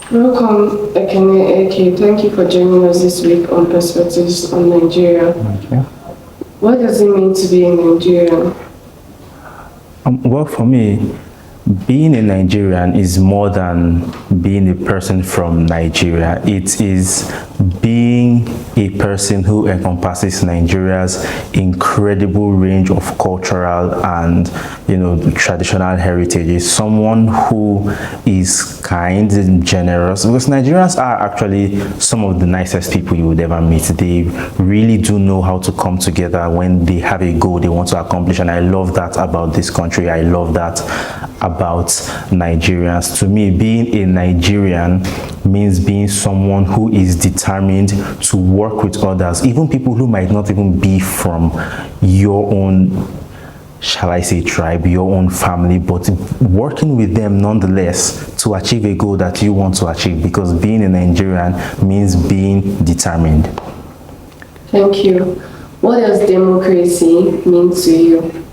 Welcome, Ekene Eke. Thank you for joining us this week on Perspectives on Nigeria. Thank you. What does it mean to be a Nigerian? Well, for me, being a Nigerian is more than being a person from Nigeria. It is being a person who encompasses Nigeria's incredible range of cultural and traditional heritages. Someone who is kind and generous, because Nigerians are actually some of the nicest people you would ever meet. They really do know how to come together when they have a goal they want to accomplish, and I love that about this country. I love that about Nigerians. To me, being a Nigerian means being someone who is determined to work with others, even people who might not even be from your own, shall I say, tribe, your own family, but working with them nonetheless to achieve a goal that you want to achieve, because being a Nigerian means being determined. Thank you. What does democracy mean to you?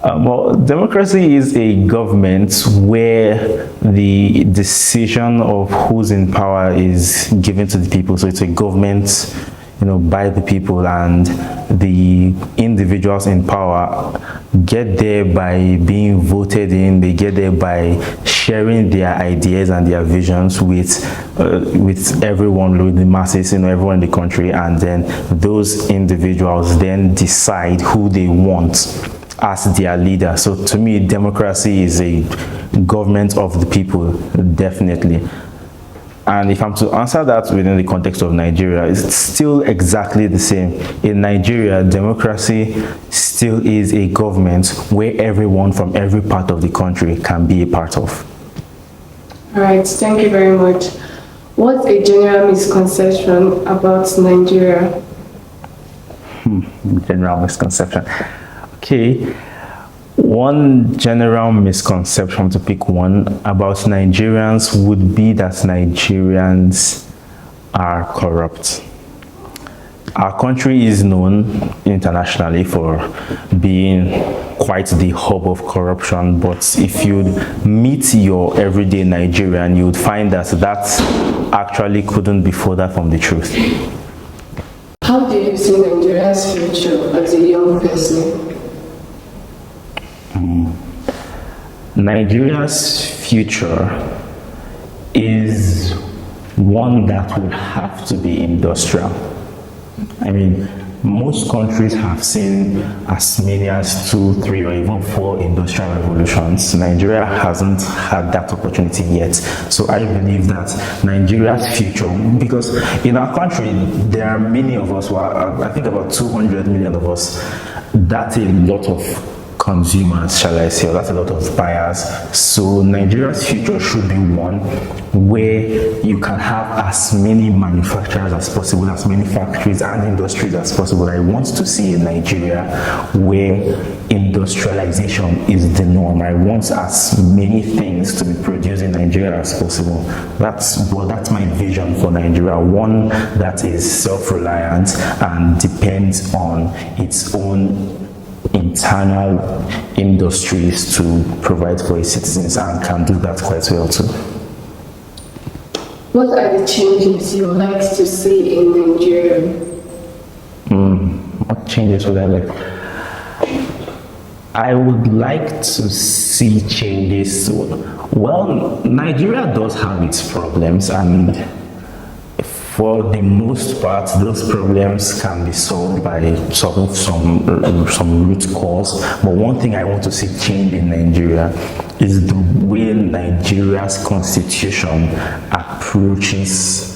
Well, democracy is a government where the decision of who's in power is given to the people. So it's a government, by the people, and the individuals in power get there by being voted in. They get there by sharing their ideas and their visions with everyone, with the masses, everyone in the country, and then those individuals then decide who they want as their leader. So to me, democracy is a government of the people, definitely. And if I'm to answer that within the context of Nigeria, it's still exactly the same. In Nigeria, democracy still is a government where everyone from every part of the country can be a part of. All right, thank you very much. What's a general misconception about Nigeria? General misconception. Okay, one general misconception, to pick one, about Nigerians would be that Nigerians are corrupt. Our country is known internationally for being quite the hub of corruption, but if you meet your everyday Nigerian, you would find that actually couldn't be further from the truth. How do you see Nigeria's future as a young person? Nigeria's future is one that would have to be industrial. I mean, most countries have seen as many as 2, 3, or even 4 industrial revolutions. Nigeria hasn't had that opportunity yet. So I believe that Nigeria's future, because in our country, there are many of us, I think about 200 million of us. That's a lot of consumers, shall I say, or that's a lot of buyers. So Nigeria's future should be one where you can have as many manufacturers as possible, as many factories and industries as possible. I want to see a Nigeria where industrialization is the norm. I want as many things to be produced in Nigeria as possible. That's my vision for Nigeria, one that is self-reliant and depends on its own internal industries to provide for its citizens, and can do that quite well too. What are the changes you would like to see in Nigeria? What changes would I like? I would like to see changes. Well, Nigeria does have its problems, and for the most part, those problems can be solved by solving some root cause. But one thing I want to see change in Nigeria is the way Nigeria's constitution approaches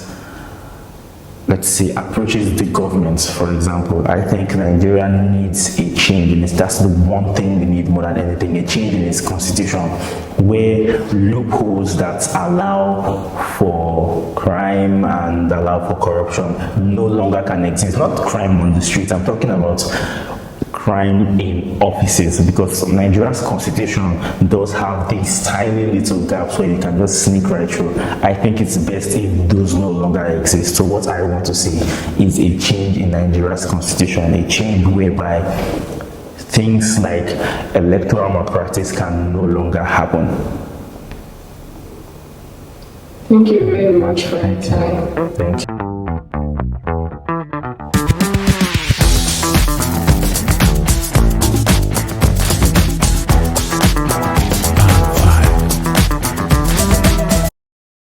the government. For example, I think Nigeria needs a change in it. That's the one thing we need more than anything, a change in its constitution, where loopholes that allow for crime and allow for corruption no longer can exist. Not crime on the street, I'm talking about crime in offices, because Nigeria's constitution does have these tiny little gaps where you can just sneak right through. I think it's best if those no longer exist. So what I want to see is a change in Nigeria's constitution, a change whereby things like electoral malpractice can no longer happen. Thank you very much for your time. Thank you.